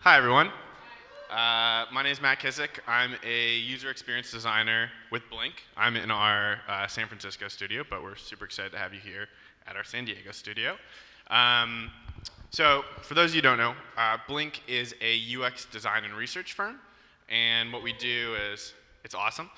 Hi, everyone. My name is Matt Kissick. I'm a user experience designer with Blink. I'm in our San Francisco studio, but we're super excited to have you here at our San Diego studio. So, for those of you who don't know, Blink is a UX design and research firm, and what we do is it's awesome.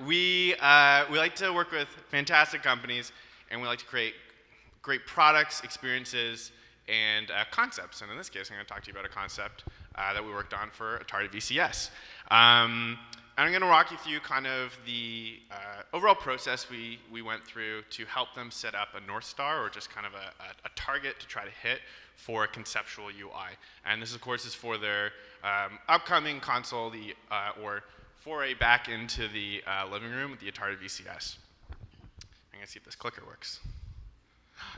we like to work with fantastic companies, and we like to create great products, experiences, and concepts. And in this case, I'm going to talk to you about a concept that we worked on for Atari VCS. I'm going to walk you through kind of the overall process we went through to help them set up a North Star, or just kind of a target to try to hit for a conceptual UI. And this, of course, is for their upcoming console, or foray back into the living room with the Atari VCS. I'm going to see if this clicker works.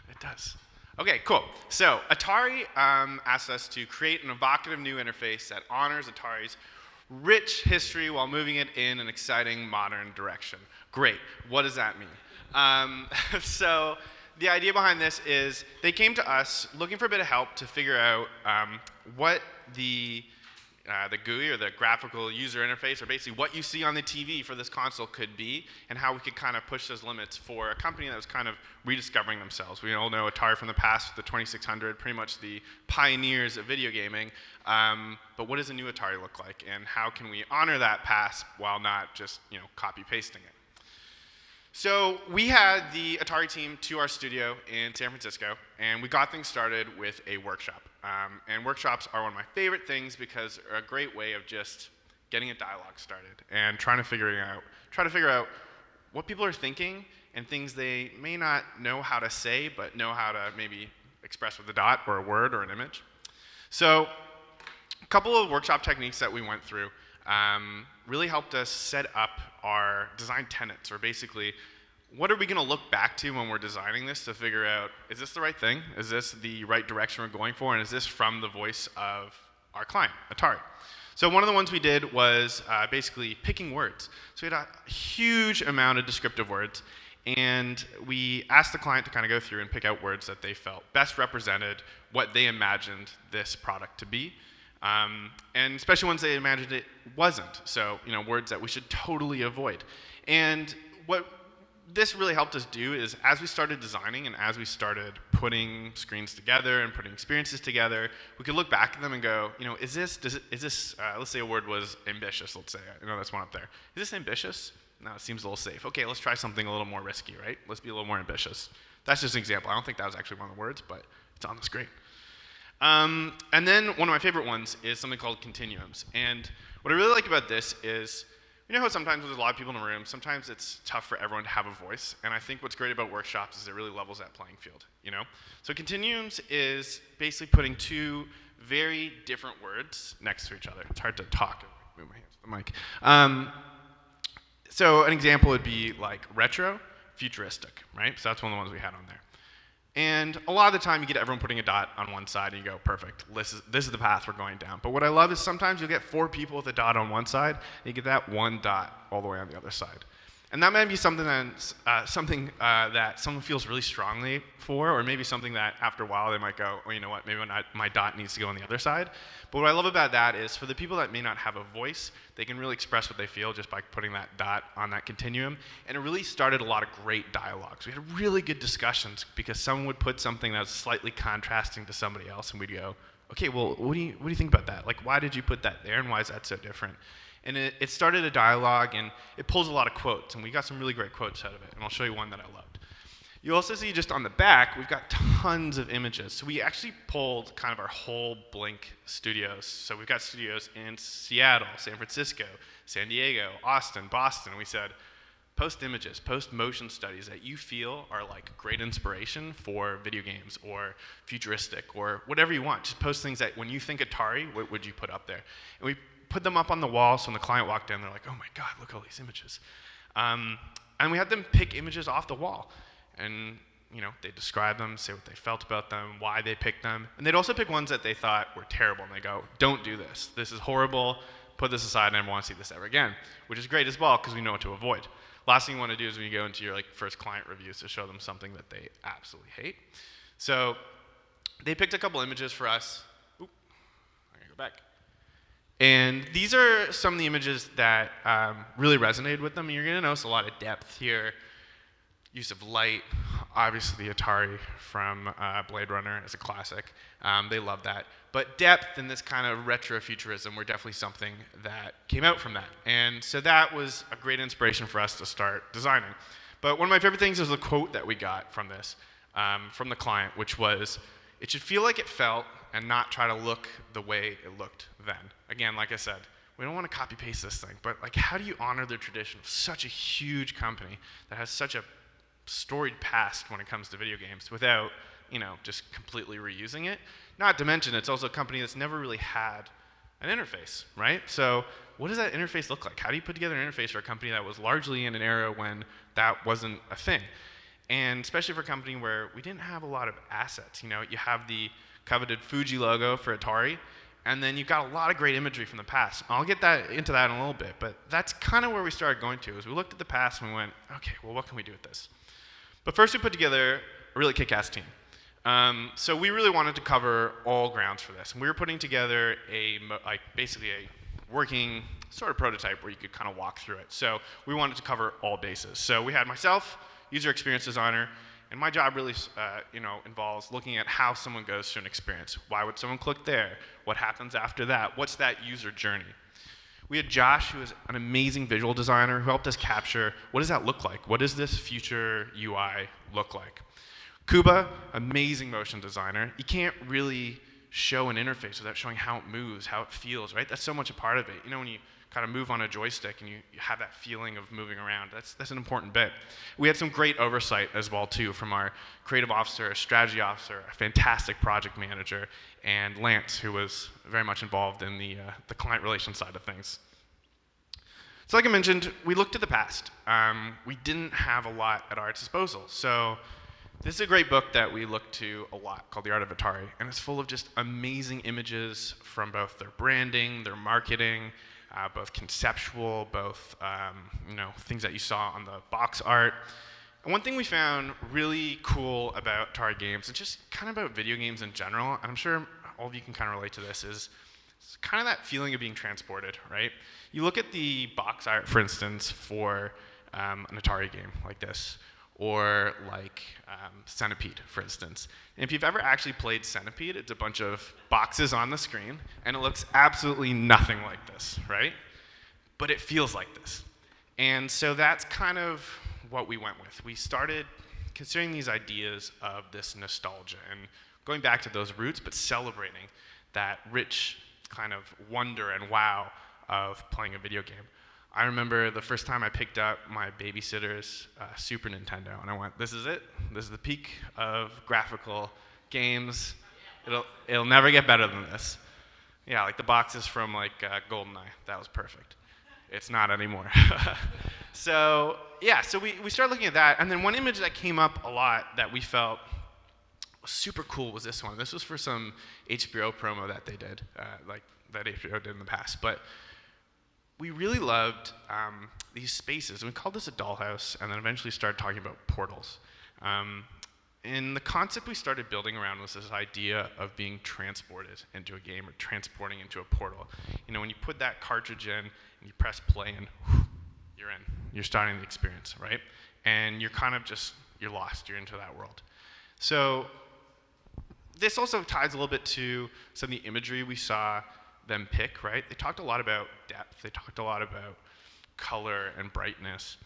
It does. Okay, cool. So Atari asked us to create an evocative new interface that honors Atari's rich history while moving it in an exciting modern direction. Great. What does that mean? So the idea behind this is they came to us looking for a bit of help to figure out what the GUI, or the graphical user interface, or basically what you see on the TV for this console could be, and how we could kind of push those limits for a company that was kind of rediscovering themselves. We all know Atari from the past, the 2600, pretty much the pioneers of video gaming. But what does a new Atari look like, and how can we honor that past while not just copy-pasting it? So we had the Atari team to our studio in San Francisco, and we got things started with a workshop. And workshops are one of my favorite things because they're a great way of just getting a dialogue started and try to figure out what people are thinking and things they may not know how to say, but know how to maybe express with a dot or a word or an image. So a couple of workshop techniques that we went through really helped us set up our design tenets, or basically, what are we going to look back to when we're designing this to figure out, is this the right thing? Is this the right direction we're going for? And is this from the voice of our client, Atari? So one of the ones we did was basically picking words. So we had a huge amount of descriptive words, and we asked the client to kind of go through and pick out words that they felt best represented what they imagined this product to be. And especially ones they imagined it wasn't. So, words that we should totally avoid. And what this really helped us do is, as we started designing and as we started putting screens together and putting experiences together, we could look back at them and go, is this, let's say a word was ambitious, let's say. I know that's one up there. Is this ambitious? No, it seems a little safe. Okay, let's try something a little more risky, right? Let's be a little more ambitious. That's just an example. I don't think that was actually one of the words, but it's on the screen. And then one of my favorite ones is something called continuums. And what I really like about this is, how sometimes there's a lot of people in a room, sometimes it's tough for everyone to have a voice. And I think what's great about workshops is it really levels that playing field, So continuums is basically putting two very different words next to each other. It's hard to talk. Move my hands to the mic. So an example would be like retro, futuristic, right? So that's one of the ones we had on there. And a lot of the time, you get everyone putting a dot on one side, and you go, perfect, this is the path we're going down. But what I love is sometimes you'll get 4 people with a dot on one side, and you get that one dot all the way on the other side. And that might be something that someone feels really strongly for, or maybe something that after a while they might go, oh, you know what, maybe my dot needs to go on the other side. But what I love about that is, for the people that may not have a voice, they can really express what they feel just by putting that dot on that continuum. And it really started a lot of great dialogues. We had really good discussions because someone would put something that was slightly contrasting to somebody else, and we'd go, okay, well, what do you think about that? Like, why did you put that there, and why is that so different? And it started a dialogue, and it pulls a lot of quotes, and we got some really great quotes out of it, and I'll show you one that I loved. You also see just on the back, we've got tons of images. So we actually pulled kind of our whole Blink studios. So we've got studios in Seattle, San Francisco, San Diego, Austin, Boston. We said, post images, post motion studies that you feel are like great inspiration for video games or futuristic or whatever you want. Just post things that when you think Atari, what would you put up there? And we put them up on the wall, so when the client walked in, they're like, oh my God, look at all these images. And we had them pick images off the wall. And they describe them, say what they felt about them, why they picked them. And they'd also pick ones that they thought were terrible, and they go, don't do this. This is horrible. Put this aside, and I never want to see this ever again, which is great as well because we know what to avoid. Last thing you want to do is when you go into your first client reviews to show them something that they absolutely hate. So they picked a couple images for us. Oop, I back. And these are some of the images that really resonated with them. You're going to notice a lot of depth here. Use of light, obviously the Atari from Blade Runner is a classic. They love that. But depth and this kind of retrofuturism were definitely something that came out from that. And so that was a great inspiration for us to start designing. But one of my favorite things is the quote that we got from this, from the client, which was, "It should feel like it felt and not try to look the way it looked then." Again, like I said, we don't want to copy paste this thing, but like, how do you honor the tradition of such a huge company that has such a storied past when it comes to video games without, just completely reusing it? Not to mention, it's also a company that's never really had an interface, right? So what does that interface look like? How do you put together an interface for a company that was largely in an era when that wasn't a thing? And especially for a company where we didn't have a lot of assets. You have the coveted Fuji logo for Atari, and then you've got a lot of great imagery from the past. I'll get into that in a little bit, but that's kind of where we started going to, is we looked at the past and we went, okay, well, what can we do with this? But first we put together a really kick-ass team. So we really wanted to cover all grounds for this. And we were putting together basically a working sort of prototype where you could kind of walk through it. So we wanted to cover all bases. So we had myself, user experience designer, and my job really involves looking at how someone goes through an experience. Why would someone click there? What happens after that? What's that user journey? We had Josh, who is an amazing visual designer, who helped us capture what does that look like? What does this future UI look like? Kuba, amazing motion designer. You can't really show an interface without showing how it moves, how it feels, right? That's so much a part of it. When you kind of move on a joystick and you have that feeling of moving around, that's an important bit. We had some great oversight as well, too, from our creative officer, strategy officer, a fantastic project manager, and Lance, who was very much involved in the client relations side of things. So like I mentioned, we looked at the past. We didn't have a lot at our disposal. So this is a great book that we look to a lot called The Art of Atari, and it's full of just amazing images from both their branding, their marketing, both conceptual, both things that you saw on the box art. And one thing we found really cool about Atari games, and just kind of about video games in general, and I'm sure all of you can kind of relate to this, is it's kind of that feeling of being transported, right? You look at the box art, for instance, for an Atari game like this, or like Centipede, for instance. And if you've ever actually played Centipede, it's a bunch of boxes on the screen, and it looks absolutely nothing like this, right? But it feels like this. And so that's kind of what we went with. We started considering these ideas of this nostalgia and going back to those roots, but celebrating that rich kind of wonder and wow of playing a video game. I remember the first time I picked up my babysitter's Super Nintendo, and I went, this is it. This is the peak of graphical games. It'll never get better than this. Yeah, like the boxes from like GoldenEye. That was perfect. It's not anymore. So we started looking at that, and then one image that came up a lot that we felt was super cool was this one. This was for some HBO promo that they did, like that HBO did in the past. But we really loved these spaces, and we called this a dollhouse, and then eventually started talking about portals. And the concept we started building around was this idea of being transported into a game or transporting into a portal. When you put that cartridge in and you press play and whew, you're in. You're starting the experience, right? And you're kind of you're lost. You're into that world. So this also ties a little bit to some of the imagery we saw them pick, right? They talked a lot about depth. They talked a lot about color and brightness.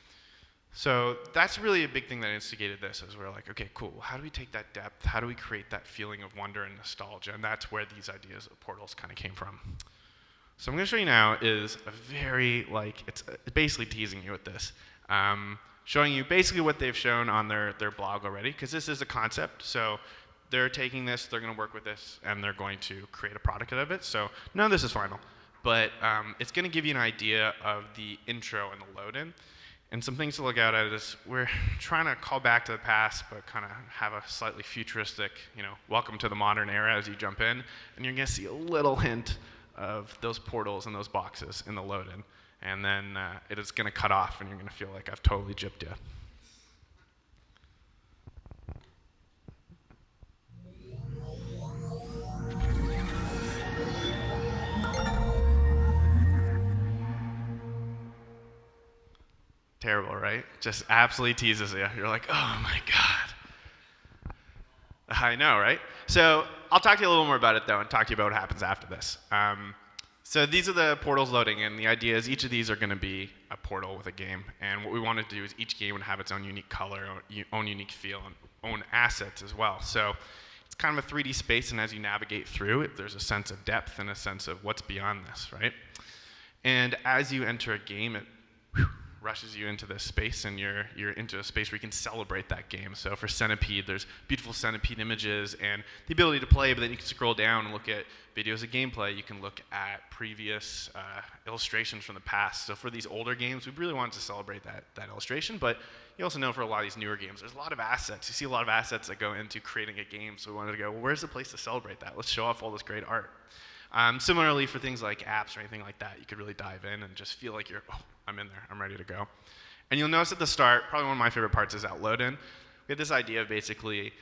So that's really a big thing that instigated this, is we're like, okay, cool. How do we take that depth? How do we create that feeling of wonder and nostalgia? And that's where these ideas of portals kind of came from. So I'm going to show you now is a very, it's basically teasing you with this. Showing you basically what they've shown on their blog already, because this is a concept. So they're taking this, they're going to work with this, and they're going to create a product out of it. So none of this is final, but it's going to give you an idea of the intro and the load-in. And some things to look out at is we're trying to call back to the past, but kind of have a slightly futuristic, welcome to the modern era as you jump in. And you're going to see a little hint of those portals and those boxes in the load-in. And then it is going to cut off, and you're going to feel like I've totally gypped you. Terrible, right? Just absolutely teases you. You're like, oh my god. I know, right? So I'll talk to you a little more about it, though, and talk to you about what happens after this. So these are the portals loading in. The idea is each of these are going to be a portal with a game. And what we want to do is each game would have its own unique color, own unique feel, and own assets as well. So it's kind of a 3D space, and as you navigate through it, there's a sense of depth and a sense of what's beyond this, right? And as you enter a game, it rushes you into this space, and you're into a space where you can celebrate that game. So for Centipede, there's beautiful Centipede images and the ability to play, but then you can scroll down and look at videos of gameplay. You can look at previous illustrations from the past. So for these older games, we really wanted to celebrate that illustration, but you also know for a lot of these newer games, there's a lot of assets. You see a lot of assets that go into creating a game, so we wanted to go, well, where's the place to celebrate that? Let's show off all this great art. Similarly, for things like apps or anything like that, you could really dive in and just feel like I'm in there, I'm ready to go. And you'll notice at the start, probably one of my favorite parts is that load-in. We had this idea of basically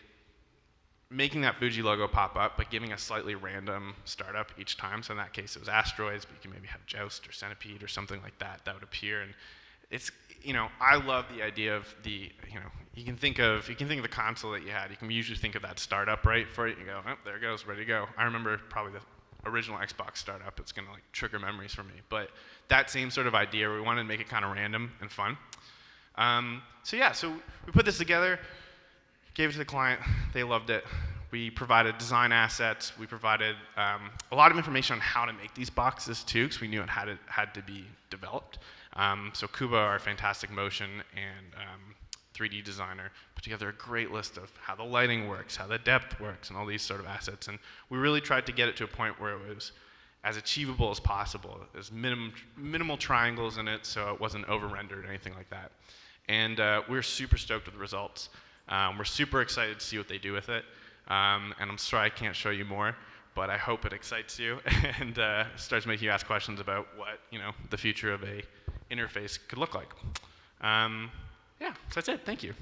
making that Fuji logo pop up, but giving a slightly random startup each time. So in that case, it was asteroids, but you can maybe have Joust or Centipede or something like that would appear. And it's, I love the idea of you can think of the console that you had. You can usually think of that startup, right? For it, you go, oh, there it goes, ready to go. I remember probably the original Xbox startup. It's gonna trigger memories for me. But that same sort of idea, we wanted to make it kind of random and fun. So we put this together, gave it to the client. They loved it. We provided design assets. We provided a lot of information on how to make these boxes too, because we knew it had to be developed. So Kuba, our fantastic motion and 3D designer, put together a great list of how the lighting works, how the depth works, and all these sort of assets. And we really tried to get it to a point where it was as achievable as possible. There's minimal triangles in it, so it wasn't over-rendered or anything like that. And we're super stoked with the results. We're super excited to see what they do with it. And I'm sorry I can't show you more, but I hope it excites you and starts making you ask questions about what the future of a interface could look like. So that's it. Thank you.